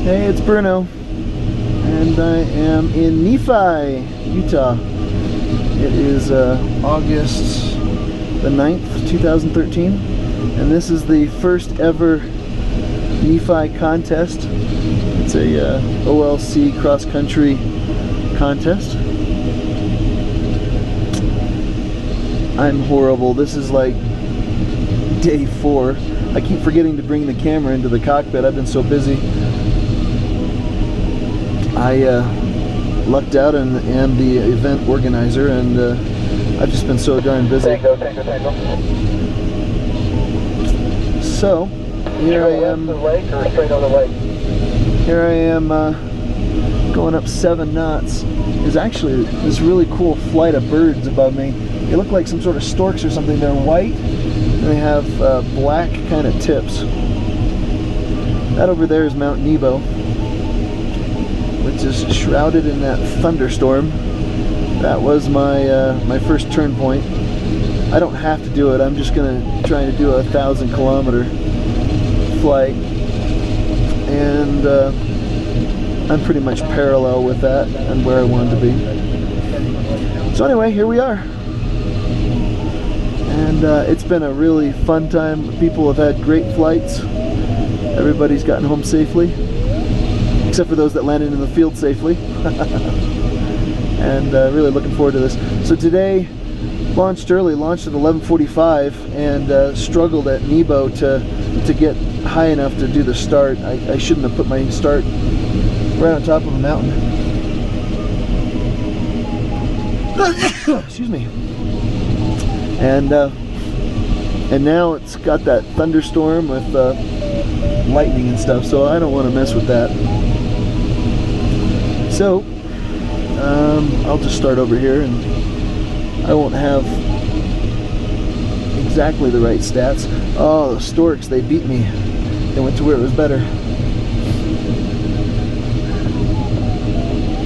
Hey, it's Bruno, and I am in Nephi, Utah. It is August the 9th, 2013, and this is the first ever Nephi contest. It's a OLC cross-country contest. I'm horrible. This is like day 4. I keep forgetting to bring the camera into the cockpit. I've been so busy. I lucked out and am the event organizer, and I've just been so darn busy. Tango, tango, tango. So here I am. Left the lake or straight on the lake? Here I am going up 7 knots. There's actually this really cool flight of birds above me. They look like some sort of storks or something. They're white and they have black kind of tips. That over there is Mount Nebo, which is shrouded in that thunderstorm. That was my my first turn point. I don't have to do it. I'm just gonna try to do a 1,000-kilometer flight, and I'm pretty much parallel with that and where I wanted to be. So anyway, here we are, and it's been a really fun time. People have had great flights. Everybody's gotten home safely, except for those that landed in the field safely. And really looking forward to this. So today, launched early, launched at 11:45, and struggled at Nebo to get high enough to do the start. I shouldn't have put my start right on top of a mountain. Excuse me. And now it's got that thunderstorm with lightning and stuff, so I don't want to mess with that. So I'll just start over here, and I won't have exactly the right stats. Oh, the storks, they beat me. They went to where it was better.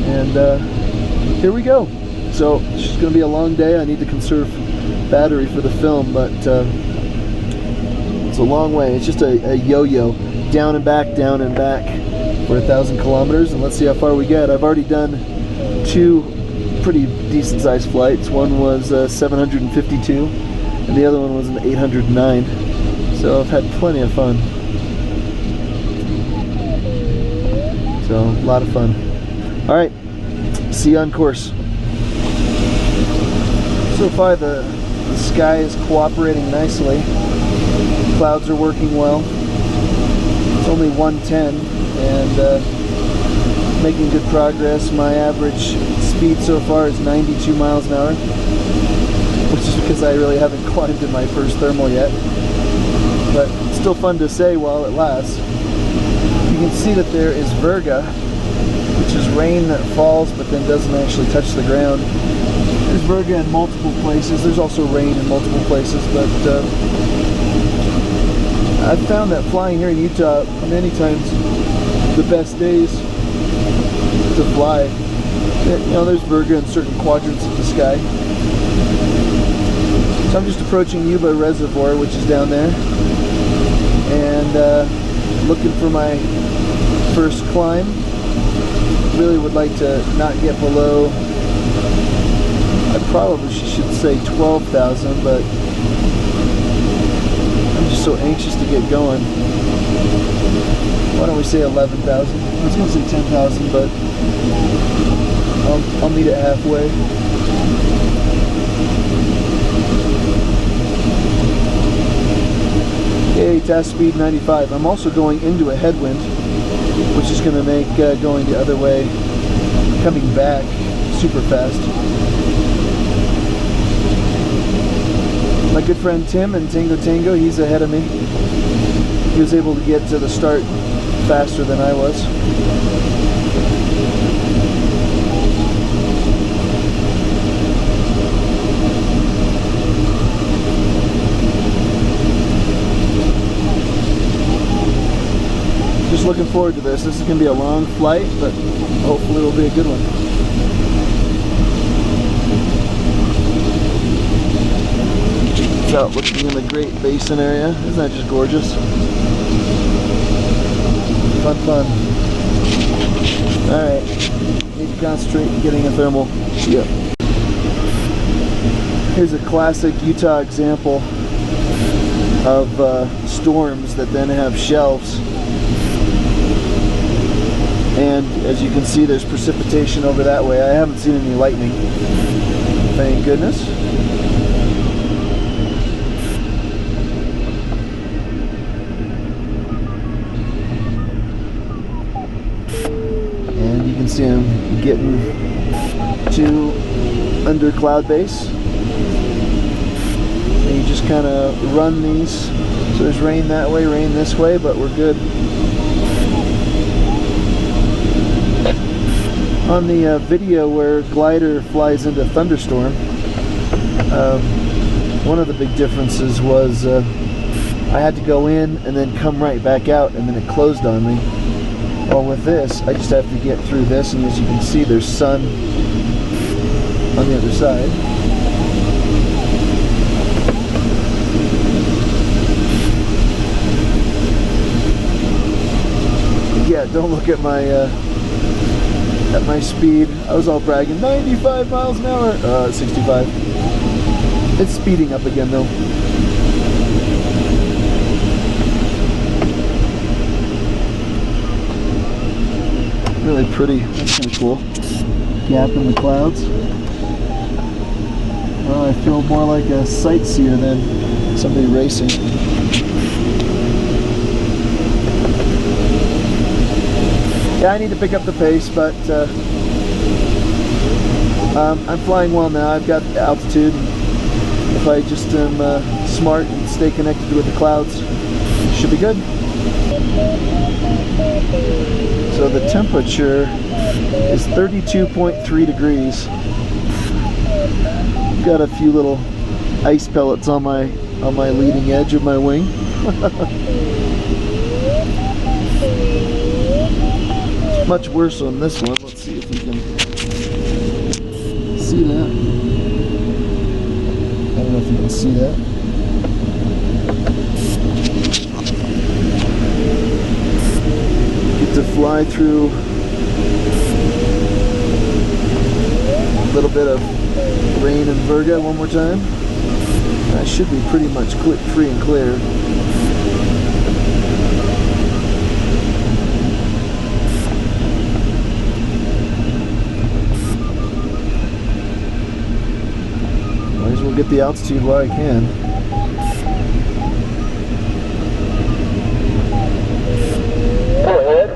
And here we go. So it's just going to be a long day. I need to conserve battery for the film, but it's a long way. It's just a yo-yo, down and back for 1,000 kilometers, and let's see how far we get. I've already done 2 pretty decent sized flights. One was 752 and the other one was an 809, so I've had plenty of fun. So a lot of fun. Alright, see you on course. So far the sky is cooperating nicely. Clouds are working well. It's only 110 and making good progress. My average speed so far is 92 miles an hour, which is because I really haven't climbed in my first thermal yet, but it's still fun to say while it lasts. You can see that there is virga, which is rain that falls but then doesn't actually touch the ground. There's virga in multiple places. There's also rain in multiple places, but I've found that flying here in Utah, many times the best days to fly, you know, there's virga in certain quadrants of the sky. So I'm just approaching Yuba Reservoir, which is down there, and looking for my first climb. Really would like to not get below, I probably should say 12,000, but I'm just so anxious to get going. Why don't we say 11,000? I was going to say 10,000, but I'll meet it halfway. Okay, task speed 95. I'm also going into a headwind, which is going to make going the other way, coming back, super fast. My good friend Tim in Tango Tango, he's ahead of me. He was able to get to the start faster than I was. Just looking forward to this. This is going to be a long flight, but hopefully it'll be a good one. Out looking in the Great Basin area. Isn't that just gorgeous? Fun, fun. Alright, need to concentrate on getting a thermal. Yep. Here's a classic Utah example of storms that then have shelves. And as you can see, there's precipitation over that way. I haven't seen any lightning. Thank goodness. And you can see I'm getting to under cloud base. And you just kind of run these. So there's rain that way, rain this way, but we're good. On the video where glider flies into thunderstorm, one of the big differences was I had to go in and then come right back out, and then it closed on me. Well, with this, I just have to get through this, and as you can see, there's sun on the other side. Yeah, don't look at my speed. I was all bragging, 95 miles an hour. 65. It's speeding up again though. Really pretty. That's kind of cool. Gap in the clouds. Oh, I feel more like a sightseer than somebody racing. Yeah, I need to pick up the pace, but I'm flying well now. I've got altitude. If I just am smart and stay connected with the clouds, should be good. So the temperature is 32.3 degrees. Got a few little ice pellets on my leading edge of my wing. Much worse on this one. Let's see if we can see that. I don't know if you can see that. Get to fly through a little bit of rain and Virga one more time. I should be pretty much free and clear. Get the altitude while I can. Go ahead.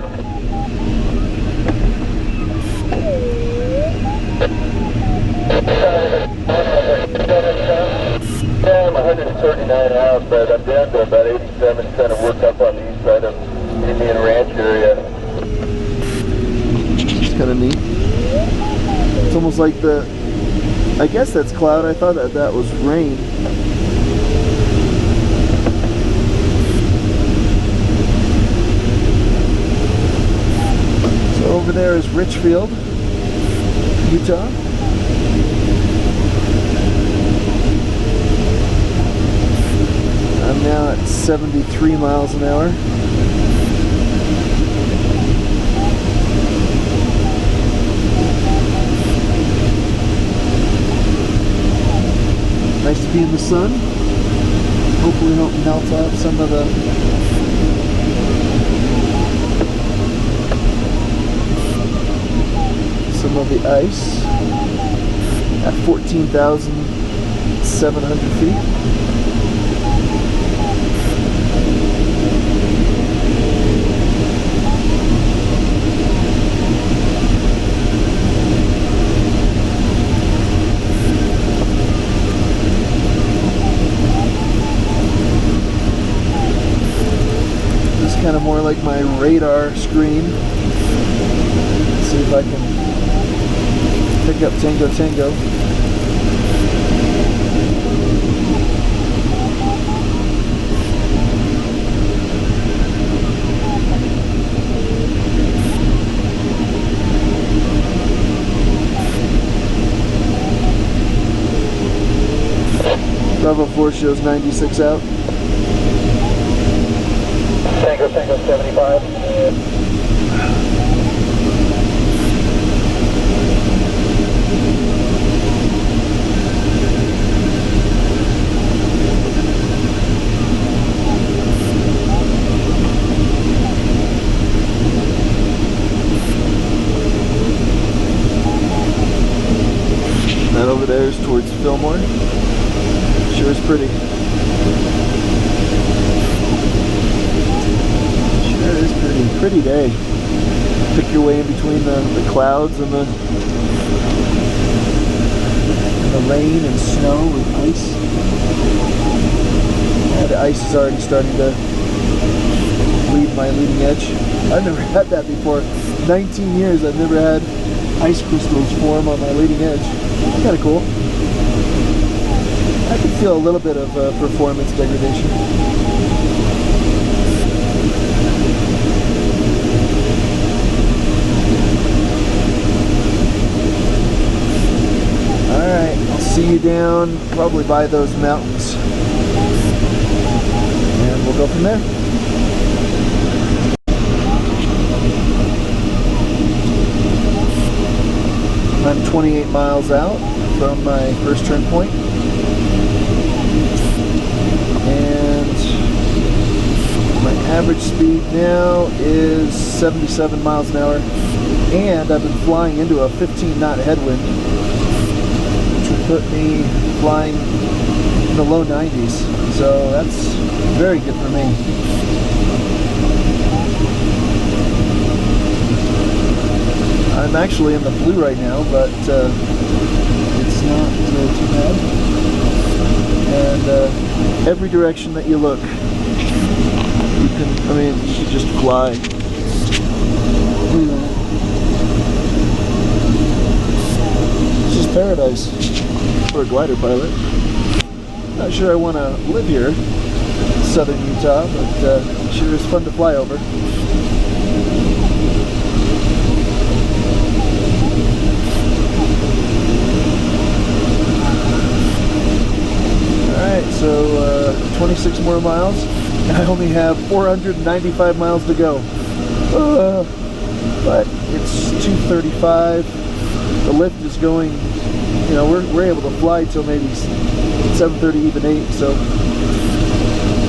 I'm 139 out, but I'm down to about 87, trying to work up on the east side of Indian Ranch area. It's kind of neat. It's almost like I guess that's cloud. I thought that was rain. So over there is Richfield, Utah. I'm now at 73 miles an hour. Nice to be in the sun. Hopefully don't melt off some of the ice at 14,700 feet. Kind of more like my radar screen. Let's see if I can pick up Tango Tango. Bravo 4 shows 96 out. Tango 75. towards Fillmore. Sure is pretty. Sure is pretty. Pretty day. Pick your way in between the clouds and the rain and snow with ice. Yeah, the ice is already starting to leave my leading edge. I've never had that before. 19 years I've never had ice crystals form on my leading edge. Kind of cool. I can feel a little bit of performance degradation. Alright, I'll see you down probably by those mountains. And we'll go from there. I'm 28 miles out from my first turn point, and my average speed now is 77 miles an hour, and I've been flying into a 15-knot headwind, which would put me flying in the low 90s, so that's very good for me. I'm actually in the blue right now, but it's not too bad. And every direction that you look, you can, you could just fly. This is paradise for a glider pilot. Not sure I want to live here, southern Utah, but sure is fun to fly over. So 26 more miles. I only have 495 miles to go. But it's 2:35. The lift is going, we're able to fly till maybe 7:30, even 8. So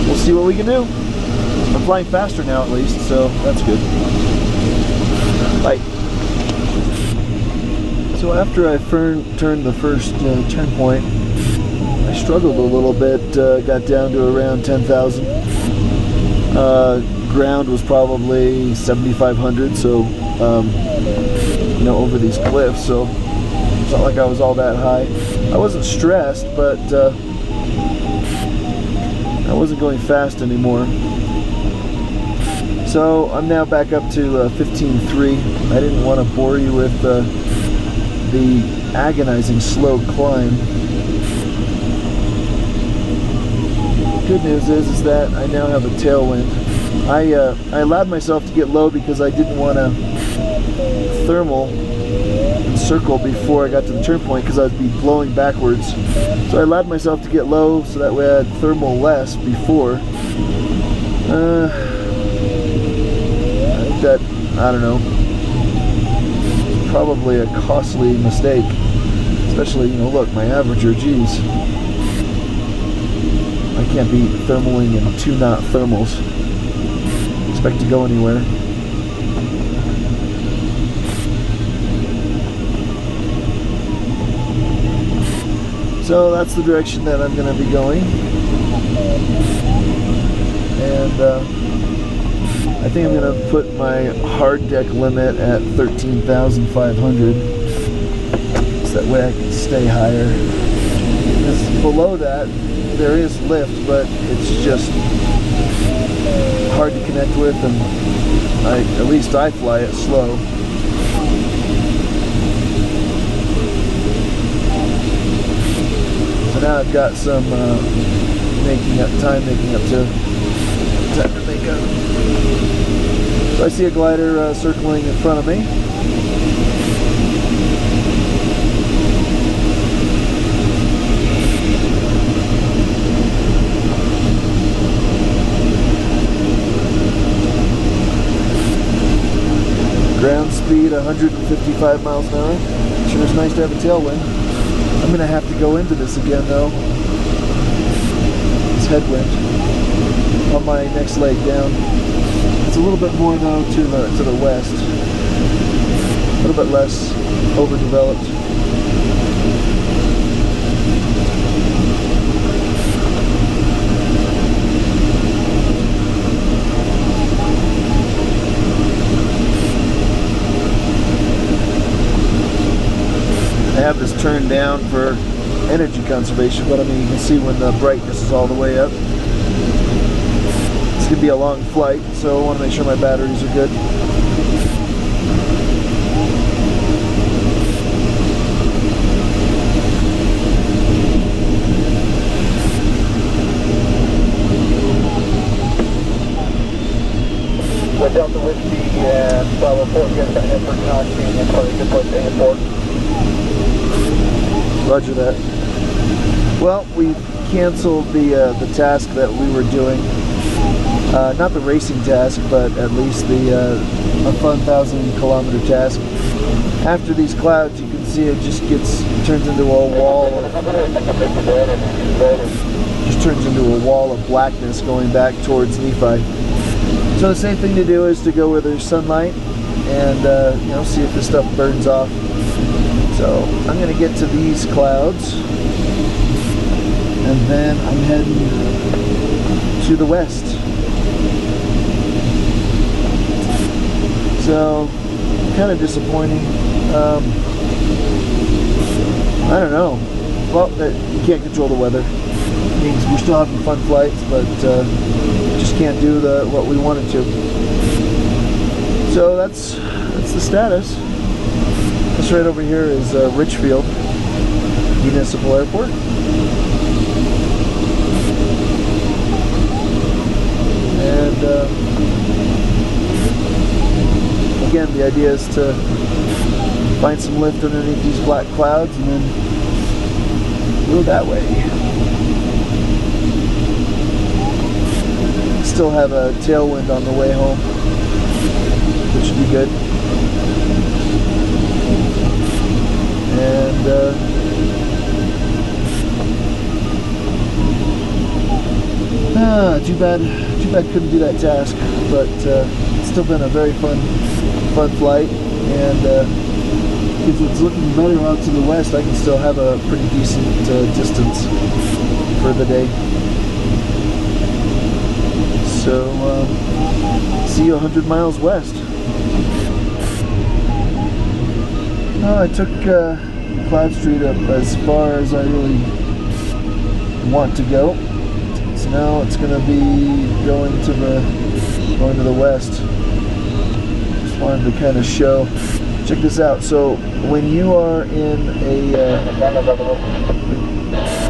we'll see what we can do. I'm flying faster now at least, so that's good. Bye. So after I turned the first turn point, I struggled a little bit, got down to around 10,000. Ground was probably 7,500, so, over these cliffs, so it's not like I was all that high. I wasn't stressed, but I wasn't going fast anymore. So I'm now back up to 15.3. I didn't want to bore you with the agonizing slow climb. Good news is that I now have a tailwind. I allowed myself to get low because I didn't want to thermal and circle before I got to the turn point because I'd be blowing backwards. So I allowed myself to get low so that way I'd thermal less before. I think that, I don't know, probably a costly mistake. Especially, look, my averager, geez. I can't be thermaling in 2-knot thermals. Expect to go anywhere. So that's the direction that I'm going to be going. And I think I'm going to put my hard deck limit at 13,500. So that way I can stay higher. Because below that, there is lift, but it's just hard to connect with, and at least I fly it slow. So now I've got some time making up to make up. So I see a glider circling in front of me. Ground speed 155 miles an hour. Sure is nice to have a tailwind. I'm going to have to go into this again though. This headwind on my next leg down. It's a little bit more though to the west. A little bit less overdeveloped. turn down for energy conservation, but I mean, you can see when the brightness is all the way up. It's going to be a long flight, so I want to make sure my batteries are good. Delta Whiskey and Bravo 4, get that effort knocking and probably good place to airport. Roger that. Well, we canceled the task that we were doing. Not the racing task, but at least the a fun 1,000-kilometer task. After these clouds, you can see it just turns into a wall of blackness going back towards Nephi. So the safe thing to do is to go where there's sunlight and you know, see if this stuff burns off. So I'm going to get to these clouds and then I'm heading to the west. So kind of disappointing. I don't know. Well, you can't control the weather. It means we're still having fun flights, but just can't do what we wanted to. So that's the status. This right over here is Richfield Municipal Airport. And again, the idea is to find some lift underneath these black clouds and then go that way. Still have a tailwind on the way home, which should be good. And too bad couldn't do that task, but it's still been a very fun flight, and if it's looking better out to the west, I can still have a pretty decent distance for the day. So see you 100 miles west. I took Cloud Street up as far as I really want to go. So now it's going to be going to the west. Just wanted to kind of show. Check this out. So when you are in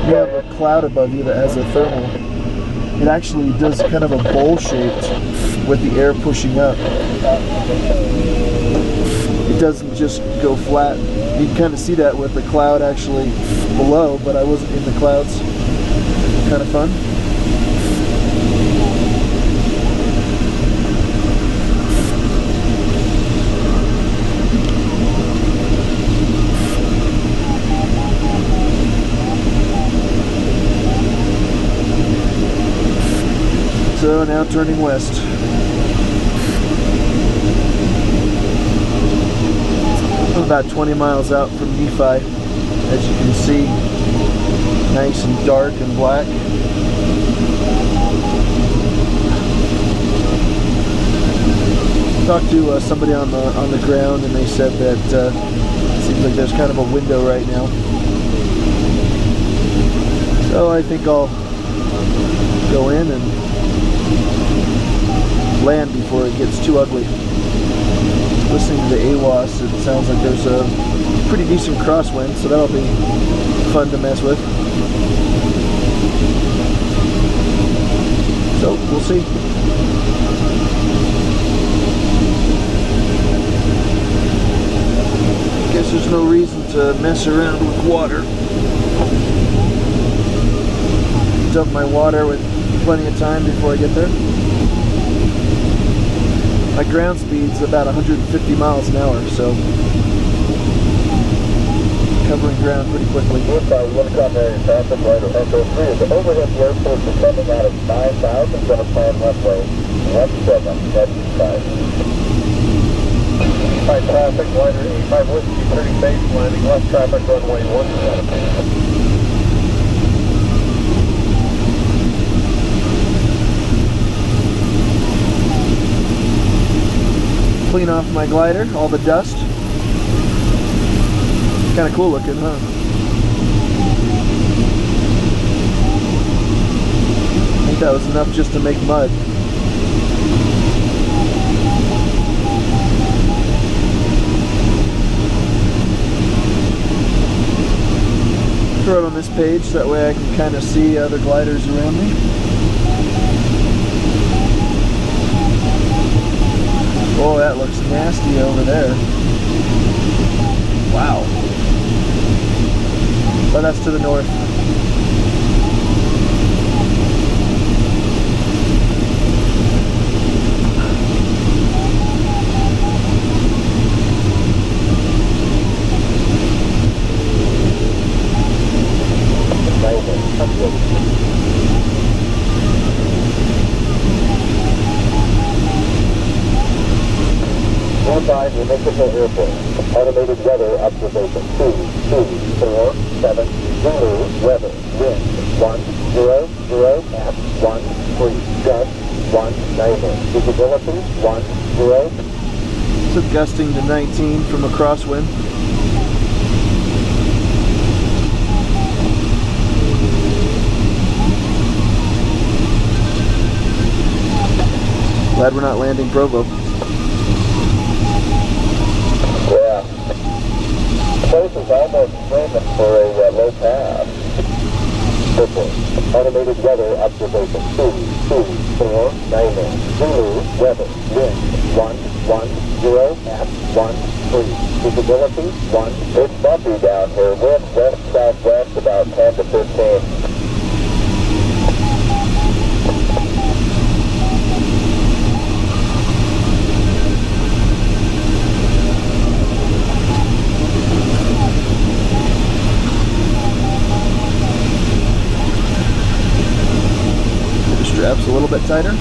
you have a cloud above you that has a thermal, it actually does kind of a bowl shaped with the air pushing up. It doesn't just go flat. You can kind of see that with the cloud actually below, but I wasn't in the clouds. Kind of fun. So now turning west. I'm about 20 miles out from Nephi, as you can see, nice and dark and black. Talked to somebody on the ground, and they said that it seems like there's kind of a window right now. So I think I'll go in and land before it gets too ugly. Listening to the AWAS, it sounds like there's a pretty decent crosswind, so that'll be fun to mess with. So we'll see. Guess there's no reason to mess around with water. Dump my water with plenty of time before I get there. My ground speed's about 150 miles an hour, so covering ground pretty quickly. One primary traffic right at Echo 3 is the overhead airport is coming out of 9,000, going to plan runway 1775. High traffic, liner 85 Whiskey, turning base, landing left traffic, runway 17. Clean off my glider, all the dust. Kind of cool looking, huh? think that was enough just to make mud. Throw it on this page, that way I can kind of see other gliders around me. Oh, that looks nasty over there. Wow. But that's to the north. Nearby Municipal Airport. Automated weather observation 22470 Zulu weather. Wind 100 at 13 gust 19. Visibility 10. So gusting to 19 from a crosswind. Glad we're not landing Provo. Yeah. Place is almost screaming for a low pass. Automated weather observation 22490 Zulu weather. Wind 110 at 13. Visibility 1. It's bumpy down here. Wind west-southwest about 10 to 15. Straps a little bit tighter.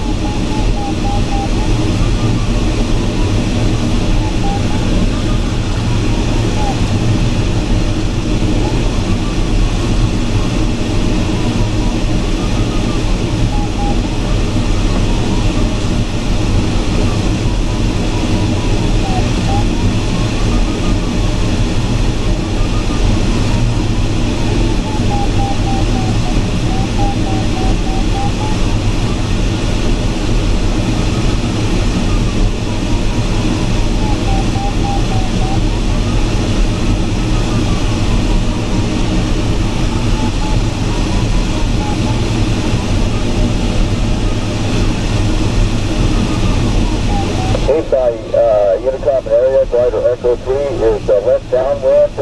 Unicom area, glider Echo 3 is left downwind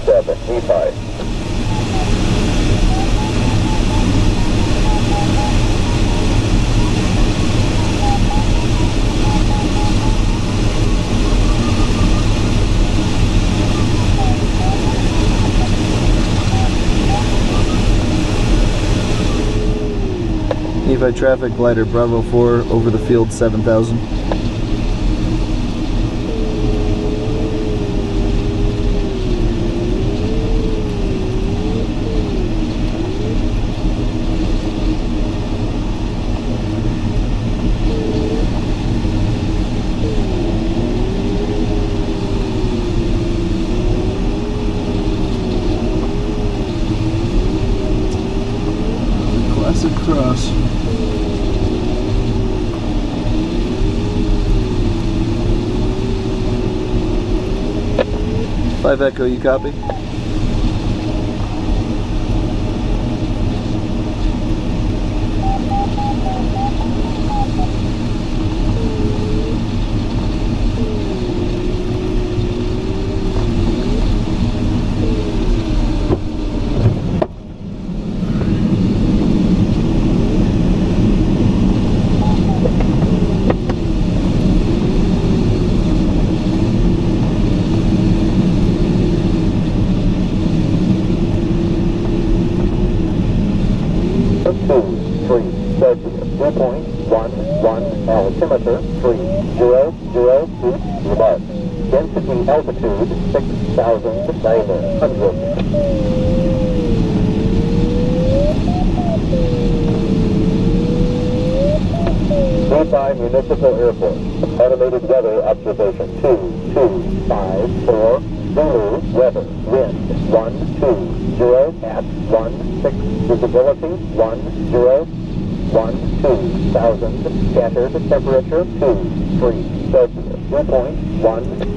17, Nephi. Nephi traffic glider Bravo 4 over the field 7000. Classic cross. 5 Echo, you copy? Altimeter 300 feet, remark. Density altitude 6,900. Nephi Municipal Airport. Automated weather observation 2254 Zulu weather. Wind 120 at 16. Visibility 10. 2,000. Scattered temperature 2, 3 Celsius. Dew point 1.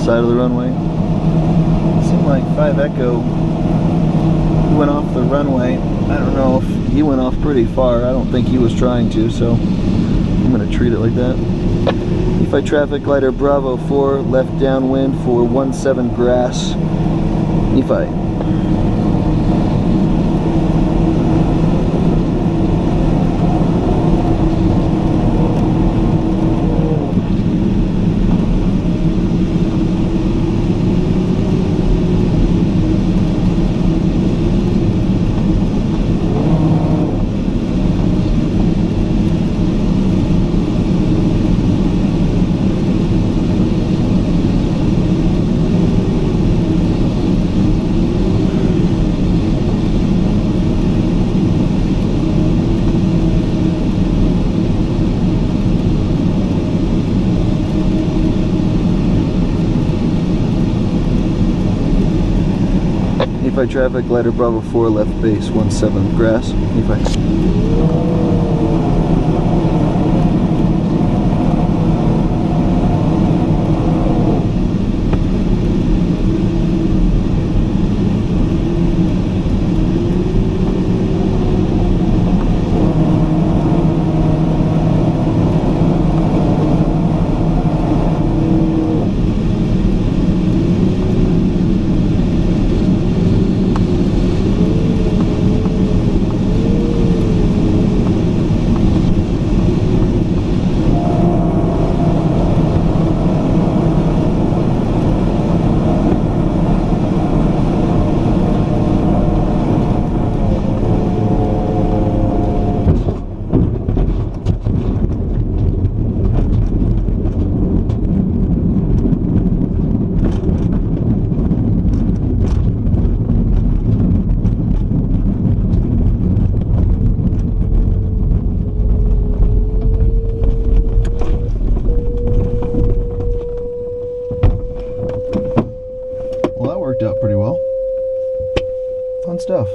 Side of the runway. It seemed like 5 Echo went off the runway. I don't know if he went off pretty far. I don't think he was trying to, so I'm going to treat it like that. Nephi traffic glider Bravo 4, left downwind for 17 grass. Nephi. Nephi traffic, glider Bravo 4, left base, 17 grass. Nephi. Well, that worked out pretty well. Fun stuff.